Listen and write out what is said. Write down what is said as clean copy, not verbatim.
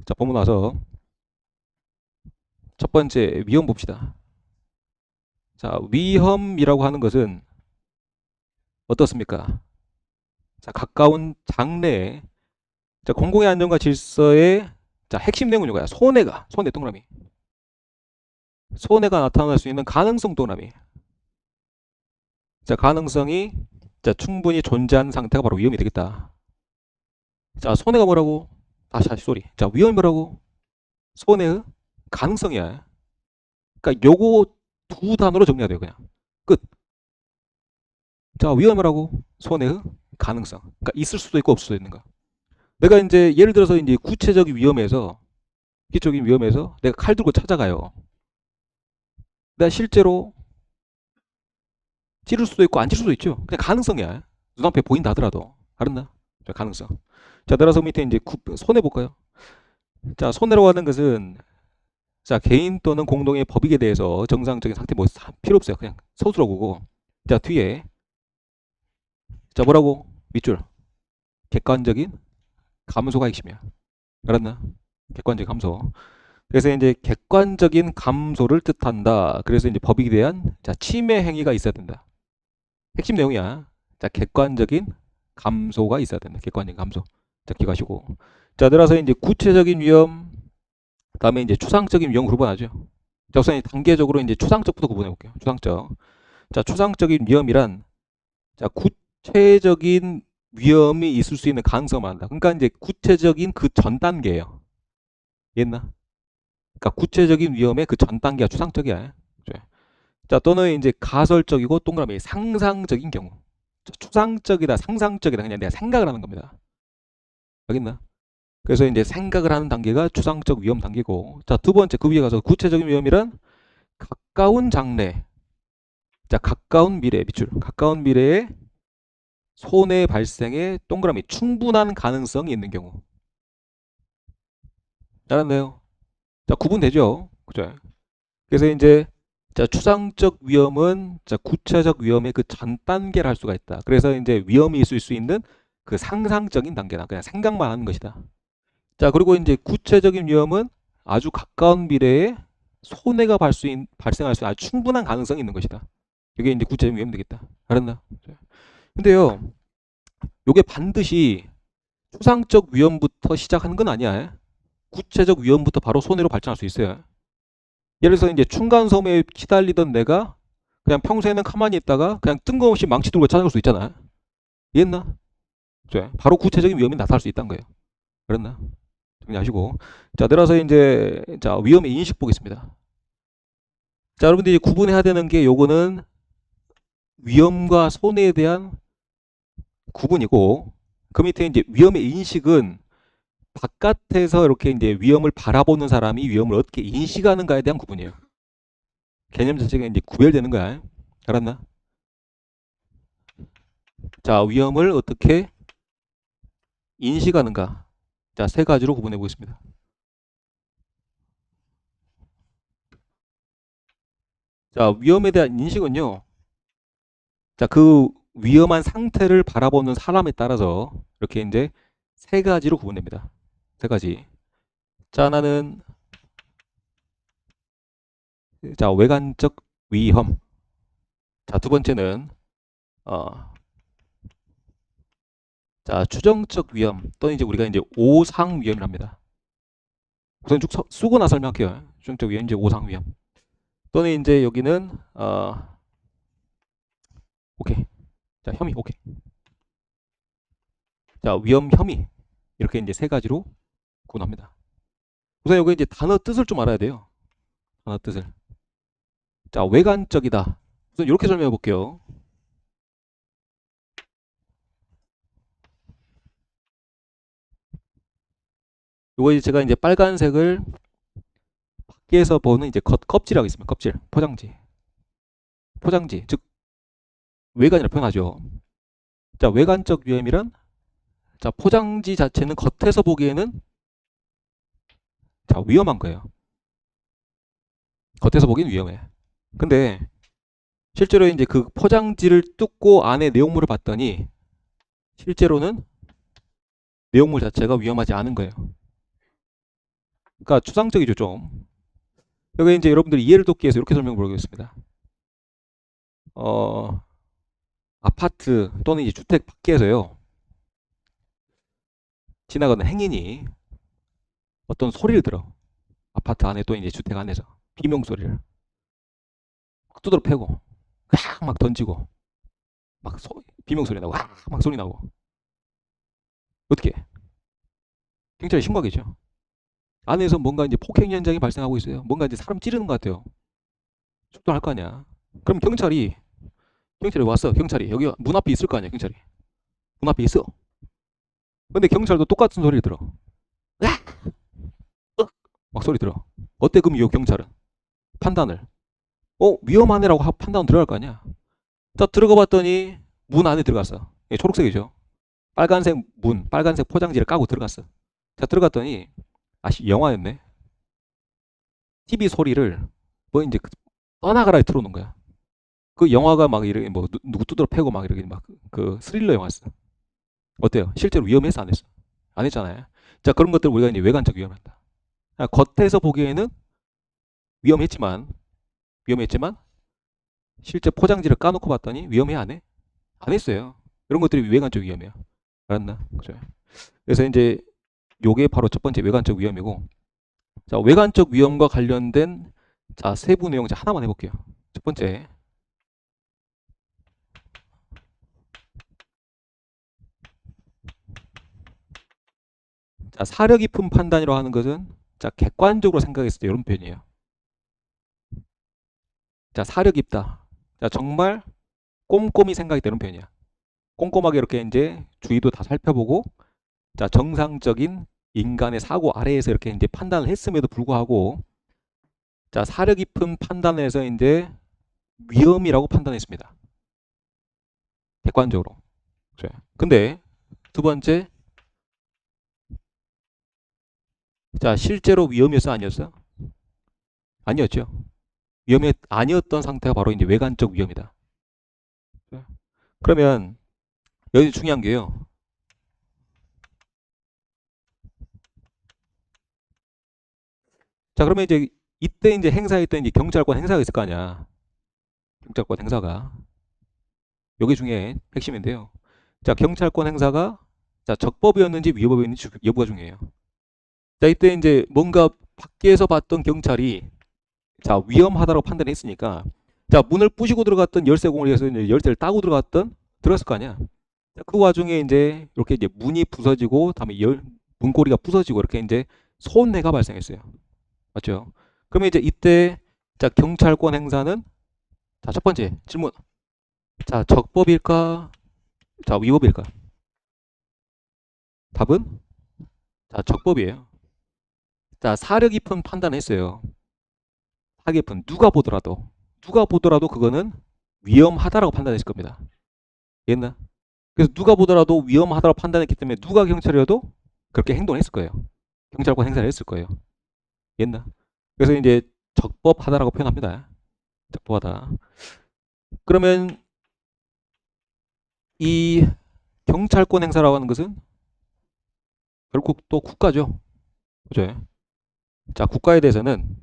자, 보고 나서 첫 번째 위험 봅시다. 자, 위험이라고 하는 것은 어떻습니까? 자, 가까운 장래에 자, 공공의 안전과 질서의 자, 핵심 내용은 이거야. 손해 동그라미. 손해가 나타날 수 있는 가능성 동그라미. 자, 가능성이 자, 충분히 존재하는 상태가 바로 위험이 되겠다. 자, 손해가 뭐라고? 다시 소리. 자, 위험이 뭐라고? 손해의 가능성이야. 그러니까 요거 두 단어로 정리해야 돼요, 그냥. 끝. 자, 위험이 뭐라고? 손해의 가능성. 그러니까 있을 수도 있고 없을 수도 있는 거. 내가 이제 예를 들어서 이제 구체적인 위험에서 기초적인 위험에서 내가 칼 들고 찾아가요. 내가 실제로 찌를 수도 있고 안 찌를 수도 있죠. 그냥 가능성이야. 눈앞에 보인다 하더라도. 알았나? 자, 가능성. 자, 따라서 밑에 이제 손해 볼까요? 자, 손해라고 하는 것은 자, 개인 또는 공동의 법익에 대해서 정상적인 상태 뭐 필요 없어요. 그냥 서술어 보고. 자, 뒤에 자, 뭐라고? 밑줄. 객관적인 감소가 핵심이야. 알았나? 객관적인 감소. 그래서 이제 객관적인 감소를 뜻한다. 그래서 이제 법익에 대한 자, 침해 행위가 있어야 된다. 핵심 내용이야. 자, 객관적인 감소가 있어야 된다. 객관적인 감소. 자, 기억하시고. 자, 따라서 이제 구체적인 위험, 다음에 이제 추상적인 위험 구분하죠. 자, 우선 단계적으로 이제 추상적부터 구분해 볼게요. 추상적. 자, 추상적인 위험이란 자, 구체적인 위험이 있을 수 있는 가능성을 말한다. 그러니까 이제 구체적인 그 전 단계예요. 이해했나? 그러니까 구체적인 위험의 그 전 단계가 추상적이야. 자, 또는 이제 가설적이고 동그라미 상상적인 경우. 자, 추상적이다, 상상적이다 그냥 내가 생각을 하는 겁니다. 알겠나? 그래서 이제 생각을 하는 단계가 추상적 위험 단계고, 자, 두 번째 그 위에 가서 구체적인 위험이란 가까운 장래, 자, 가까운 미래 밑줄, 가까운 미래에 손해 발생에 동그라미 충분한 가능성이 있는 경우. 알았네요. 자, 구분되죠? 그죠? 그래서 이제 자, 추상적 위험은 자, 구체적 위험의 그 전 단계를 할 수가 있다. 그래서 이제 위험이 있을 수 있는 그 상상적인 단계다. 그냥 생각만 하는 것이다. 자, 그리고 이제 구체적인 위험은 아주 가까운 미래에 손해가 발생할 수 있는 아주 충분한 가능성이 있는 것이다. 이게 이제 구체적 위험 되겠다. 알았나? 근데요, 이게 반드시 추상적 위험부터 시작하는 건 아니야. 구체적 위험부터 바로 손해로 발전할 수 있어요. 예를 들어서 이제 층간소음에 시달리던 내가 그냥 평소에는 가만히 있다가 그냥 뜬금없이 망치 들고 찾아갈 수 있잖아. 이해했나? 바로 구체적인 위험이 나타날 수 있다는 거예요. 그랬나? 정리하시고. 자, 내려서 이제 자, 위험의 인식 보겠습니다. 자, 여러분들이 구분해야 되는 게 요거는 위험과 손해에 대한 구분이고, 그 밑에 이제 위험의 인식은 바깥에서 이렇게 이제 위험을 바라보는 사람이 위험을 어떻게 인식하는가에 대한 구분이에요. 개념 자체가 이제 구별되는 거야. 알았나? 자, 위험을 어떻게 인식하는가. 자, 세 가지로 구분해 보겠습니다. 자, 위험에 대한 인식은요. 자, 그 위험한 상태를 바라보는 사람에 따라서 이렇게 이제 세 가지로 구분됩니다. 세 가지. 자, 하나는 자, 외관적 위험. 자, 두 번째는 자, 추정적 위험 또는 이제 우리가 이제 오상 위험이랍니다. 우선 쭉 쓰고나 설명할게요. 추정적 위험 이제 오상 위험. 또는 이제 여기는 오케이. 자, 혐의 오케이. 자, 위험 혐의 이렇게 이제 세 가지로 구분합니다. 우선 여기 이제 단어 뜻을 좀 알아야 돼요. 단어 뜻을. 자, 외관적이다. 우선 이렇게 설명해 볼게요. 요거 이제 제가 이제 빨간색을 밖에서 보는 이제 껍질이라고 있습니다. 껍질, 포장지. 포장지, 즉 외관이라 표현하죠. 자, 외관적 위험이란 자, 포장지 자체는 겉에서 보기에는 자, 위험한 거예요. 겉에서 보기엔 위험해. 근데 실제로 이제 그 포장지를 뜯고 안에 내용물을 봤더니 실제로는 내용물 자체가 위험하지 않은 거예요. 그러니까 추상적이죠, 좀. 여기 이제 여러분들이 이해를 돕기 위해서 이렇게 설명을 드리겠습니다. 어, 아파트 또는 이제 주택 밖에서요. 지나가는 행인이 어떤 소리를 들어. 아파트 안에 또 이제 주택 안에서 비명 소리를 막 두드러 패고 막 던지고 막 비명 소리 나고 막 소리 나고 어떻게 경찰에 신고하겠죠. 안에서 뭔가 이제 폭행 현장이 발생하고 있어요. 뭔가 이제 사람 찌르는 것 같아요. 출동할 거 아니야. 그럼 경찰이 왔어. 경찰이 여기 문 앞에 있을 거 아니야. 경찰이 문 앞에 있어. 근데 경찰도 똑같은 소리를 들어. 막 소리 들어. 어때 그럼 이 경찰은 판단을 위험하네라고 판단 들어갈 거 아니야. 자 들어가 봤더니 문 안에 들어갔어. 예, 초록색이죠. 빨간색 문, 빨간색 포장지를 까고 들어갔어. 자 들어갔더니 영화였네. TV 소리를 뭐 이제 떠나가라 틀어놓은 거야. 그 영화가 막 이렇게 뭐 누구 두드러 패고 막 이렇게 막 그 스릴러 영화였어. 어때요? 실제로 위험해서 안 했어? 안 했잖아요. 자 그런 것들 우리가 이제 외관적 위험한다. 겉에서 보기에는 위험했지만 위험했지만 실제 포장지를 까놓고 봤더니 위험해 안 해? 안 했어요. 이런 것들이 외관적 위험이야. 알았나? 그죠? 그래서 이제 요게 바로 첫 번째 외관적 위험이고, 자 외관적 위험과 관련된 자 세부 내용 하나만 해볼게요. 첫 번째, 자 사려 깊은 판단이라고 하는 것은 자 객관적으로 생각했을 때 이런 표현이에요. 자 사려 깊다. 자 정말 꼼꼼히 생각했다 이런 표현이야. 꼼꼼하게 이렇게 이제 주위도 다 살펴보고, 자 정상적인 인간의 사고 아래에서 이렇게 이제 판단을 했음에도 불구하고, 자 사려 깊은 판단에서 이제 위험이라고 판단했습니다. 객관적으로. 근데 두 번째, 자 실제로 위험이었어 아니었어? 아니었죠. 위험이 아니었던 상태가 바로 이제 외관적 위험이다. 그러면 여기 중요한 게요. 자 그러면 이제 이때 이제 행사했던 이제 경찰권 행사가 있을 거 아니야. 경찰권 행사가 여기 중에 핵심인데요. 자 경찰권 행사가 자 적법이었는지 위법이었는지 여부가 중요해요. 자 이때 이제 뭔가 밖에서 봤던 경찰이 자 위험하다고 판단했으니까, 자 문을 부시고 들어갔던 열쇠공을 해서 이제 열쇠를 따고 들어갔을 거 아니야. 자, 그 와중에 이제 이렇게 이제 문이 부서지고 다음에 문고리가 부서지고 이렇게 이제 손해가 발생했어요. 맞죠? 그러면 이제 이때 자 경찰권 행사는 자 첫 번째 질문, 자 적법일까 자 위법일까? 답은 자 적법이에요. 자 사려 깊은 판단했어요. 사려 깊은 누가 보더라도 그거는 위험하다라고 판단했을 겁니다. 이해했나? 그래서 누가 보더라도 위험하다고 판단했기 때문에 누가 경찰이어도 그렇게 행동했을 거예요. 경찰권 행사를 했을 거예요. 이해했나? 그래서 이제 적법하다라고 표현합니다. 적법하다. 그러면 이 경찰권 행사라고 하는 것은 결국 또 국가죠. 그죠? 자, 국가에 대해서는